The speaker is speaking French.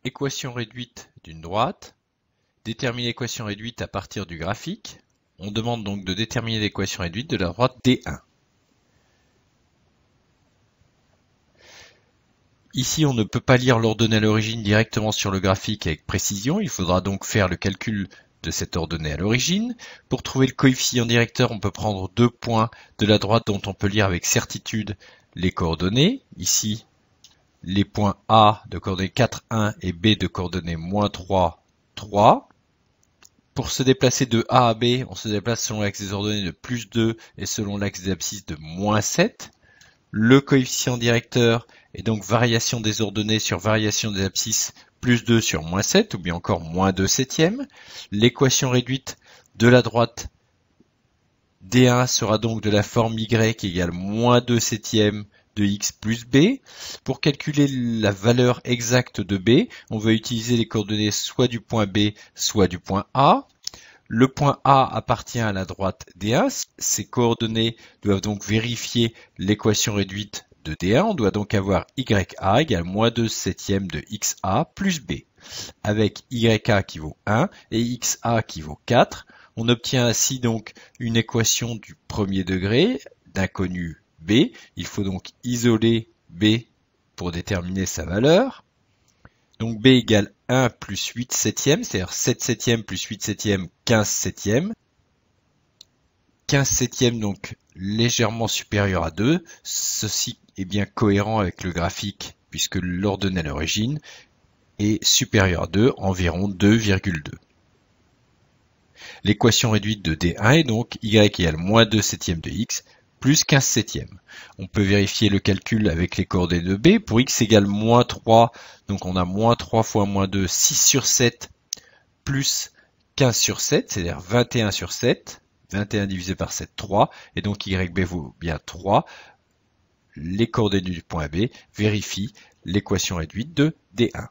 équation réduite d'une droite, déterminer l'équation réduite à partir du graphique. On demande donc de déterminer l'équation réduite de la droite D1. Ici, on ne peut pas lire l'ordonnée à l'origine directement sur le graphique avec précision. Il faudra donc faire le calcul de cette ordonnée à l'origine. Pour trouver le coefficient directeur, on peut prendre deux points de la droite dont on peut lire avec certitude les coordonnées. Ici, les points A de coordonnées 4, 1 et B de coordonnées moins 3, 3. Pour se déplacer de A à B, on se déplace selon l'axe des ordonnées de plus 2 et selon l'axe des abscisses de moins 7. Le coefficient directeur est donc variation des ordonnées sur variation des abscisses plus 2 sur moins 7, ou bien encore moins 2 septièmes. L'équation réduite de la droite D1 sera donc de la forme y égale moins 2 septièmes de x plus b. Pour calculer la valeur exacte de b, on va utiliser les coordonnées soit du point B, soit du point A. Le point A appartient à la droite D1. Ces coordonnées doivent donc vérifier l'équation réduite de D1. On doit donc avoir YA égale moins 2 septièmes de XA plus B. Avec YA qui vaut 1 et XA qui vaut 4, on obtient ainsi donc une équation du premier degré d'inconnu B. Il faut donc isoler B pour déterminer sa valeur. Donc B égale 1 plus 8 septièmes, c'est-à-dire 7 septièmes plus 8 septièmes, 15 septièmes. 15 septièmes donc légèrement supérieur à 2. Ceci est bien cohérent avec le graphique puisque l'ordonnée à l'origine est supérieure à 2, environ 2,2. L'équation réduite de D1 est donc y égale moins 2 septièmes de x plus 15 septièmes. On peut vérifier le calcul avec les coordonnées de B. Pour x égale moins 3, donc on a moins 3 fois moins 2, 6 sur 7, plus 15 sur 7, c'est-à-dire 21 sur 7. 21 divisé par 7, 3. Et donc YB vaut bien 3. Les coordonnées du point B vérifient l'équation réduite de D1.